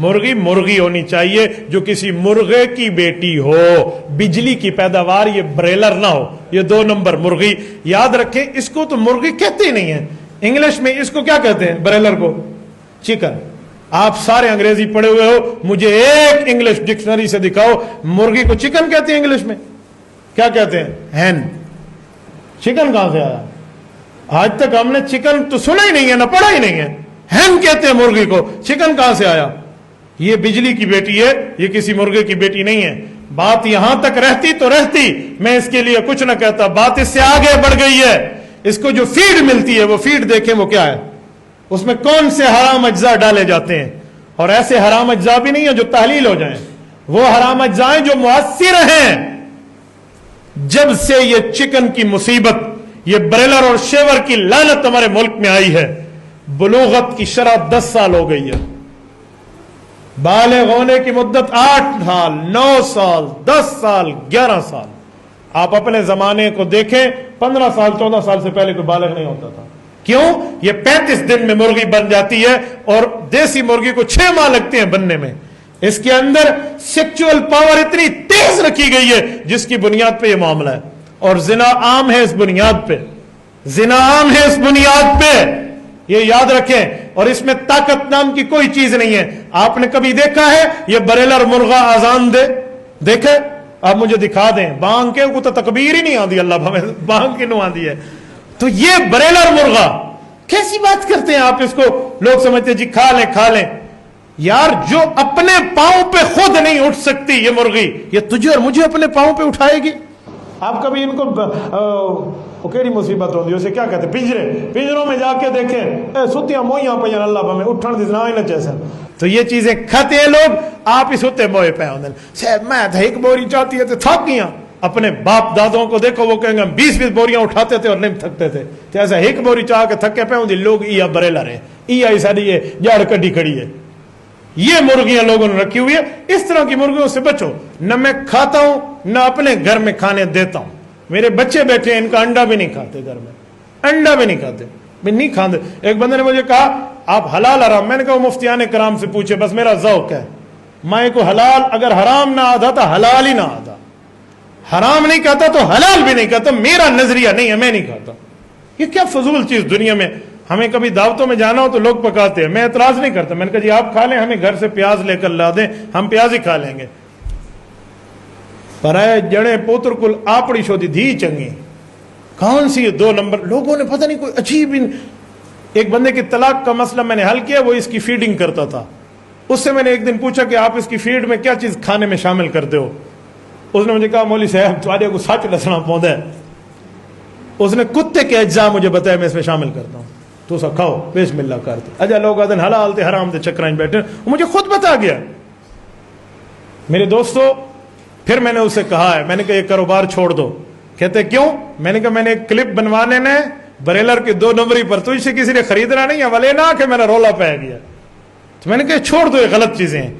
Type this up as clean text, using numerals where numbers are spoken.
مرغی مرغی ہونی چاہیے جو کسی مرغے کی بیٹی ہو، بجلی کی پیداوار، یہ بریلر نہ ہو، یہ 2 نمبر مرغی۔ یاد رکھیں اس کو تو مرغی کہتے ہی نہیں ہے، انگلش میں اس کو کیا کہتے ہیں؟ بریلر کو چکن۔ آپ سارے انگریزی پڑھے ہوئے ہو، مجھے ایک انگلش ڈکشنری سے دکھاؤ مرغی کو چکن کہتے ہیں انگلش میں؟ کیا کہتے ہیں؟ ہین۔ چکن کہاں سے آیا؟ آج تک ہم نے چکن تو سنا ہی نہیں ہے، نہ پڑھا ہی نہیں ہے۔ ہین کہتے ہیں مرغی کو، چکن کہاں سے آیا؟ یہ بجلی کی بیٹی ہے، یہ کسی مرغے کی بیٹی نہیں ہے۔ بات یہاں تک رہتی تو رہتی، میں اس کے لیے کچھ نہ کہتا، بات اس سے آگے بڑھ گئی ہے۔ اس کو جو فیڈ ملتی ہے وہ فیڈ دیکھیں وہ کیا ہے، اس میں کون سے حرام اجزاء ڈالے جاتے ہیں، اور ایسے حرام اجزاء بھی نہیں ہیں جو تحلیل ہو جائیں، وہ حرام اجزاء ہیں جو مؤثر ہیں۔ جب سے یہ چکن کی مصیبت، یہ بریلر اور شیور کی لعنت ہمارے ملک میں آئی ہے، بلوغت کی شرح 10 سال ہو گئی ہے، بالغ ہونے کی مدت 8 سال 9 سال 10 سال 11 سال۔ آپ اپنے زمانے کو دیکھیں، 15 سال 14 سال سے پہلے کوئی بالغ نہیں ہوتا تھا۔ کیوں؟ یہ 35 دن میں مرغی بن جاتی ہے، اور دیسی مرغی کو 6 ماہ لگتے ہیں بننے میں۔ اس کے اندر سیکچول پاور اتنی تیز رکھی گئی ہے جس کی بنیاد پہ یہ معاملہ ہے، اور زنا عام ہے اس بنیاد پہ، زنا عام ہے اس بنیاد پہ، یہ یاد رکھیں۔ اور اس میں طاقت نام کی کوئی چیز نہیں ہے۔ آپ نے کبھی دیکھا ہے یہ بریلر مرغا آزان دے؟ دیکھے؟ آپ مجھے دکھا دیں، بانگ کے کو تو تکبیر ہی نہیں آتی، اللہ بھامے بانگ کی نو آتی ہے۔ تو یہ بریلر مرغا کیسی بات کرتے ہیں آپ؟ اس کو لوگ سمجھتے ہیں جی کھا لیں کھا لیں۔ یار جو اپنے پاؤں پہ خود نہیں اٹھ سکتی یہ مرغی، یہ تجھے اور مجھے اپنے پاؤں پہ اٹھائے گی؟ آپ کبھی ان کو کیڑی مصیبت ہوتی ہے، اسے کیا کہتے ہیں؟ پنجروں میں جا کے دیکھیں، ستیاں موئیاں پہ اللہ بھامے اٹھن دی نہ ہی نہ چیسن۔ تو یہ چیزیں کھاتے ہیں لوگ، آپ ہی ستے موئے پہ ہوندے صاحب میں تو ایک بوری چاہتی ہے تو تھک گیا۔ اپنے باپ دادوں کو دیکھو، وہ کہیں گے 20 بوریاں اٹھاتے تھے اور نہیں تھکتے تھے، جیسا ایک بوری چاہ کے تھکے پہ ہوندی لوگ ای بریلر ہے، ای ساری یہ جاڑ کڈی کھڑی ہے۔ یہ مرغیاں لوگوں نے رکھی ہوئی ہے، اس طرح کی مرغیوں سے بچو۔ نہ میں کھاتا ہوں نہ اپنے گھر میں کھانے دیتا ہوں، میرے بچے بیٹھے ہیں ان کا انڈا بھی نہیں کھاتے، گھر میں انڈا بھی نہیں کھاتے، میں نہیں کھاتے۔ ایک بندے نے مجھے کہا آپ حلال حرام، میں نے کہا وہ مفتیان کرام سے پوچھے، بس میرا ذوق ہے، میں کو حلال اگر حرام نہ آتا تو حلال ہی نہ آتا، حرام نہیں کہتا تو حلال بھی نہیں کہتا، میرا نظریہ نہیں ہے، میں نہیں کھاتا۔ یہ کیا فضول چیز دنیا میں، ہمیں کبھی دعوتوں میں جانا ہو تو لوگ پکاتے ہیں، میں اعتراض نہیں کرتا، میں نے کہا جی آپ کھا لیں، ہمیں گھر سے پیاز لے کر لا دیں، ہم پیاز ہی کھا لیں گے۔ پر جڑے پوتر کل آپڑی شودی دھی چنگی، کون سی یہ 2 نمبر لوگوں نے پتہ نہیں کوئی عجیب۔ ایک بندے کی طلاق کا مسئلہ میں نے حل کیا، وہ اس کی فیڈنگ کرتا تھا، اس سے میں نے ایک دن پوچھا کہ آپ اس کی فیڈ میں کیا چیز کھانے میں شامل کرتے ہو؟ اس نے مجھے کہا مولوی صاحب تھوڑے کو سچ دسنا پوندا ہے، اس نے کتے کے اجزاء مجھے بتایا میں اس میں شامل کرتا ہوں، تو سا کھاؤ بسم اللہ کرتے۔ اجا لوگ آدھن حلال تے حرام تے چکرائیں بیٹھے، وہ مجھے خود بتا گیا۔ میرے دوستو پھر میں نے اسے کہا ہے، میں نے کہا یہ کاروبار چھوڑ دو۔ کہتے کیوں؟ میں نے کہا میں نے ایک کلپ بنوانے نے بریلر کی 2 نمبری پر، تو اسے کسی نے خریدنا نہیں ہے، ولے نہ کہ میرا رولا پہ گیا۔ تو میں نے کہا چھوڑ دو، یہ غلط چیزیں ہیں۔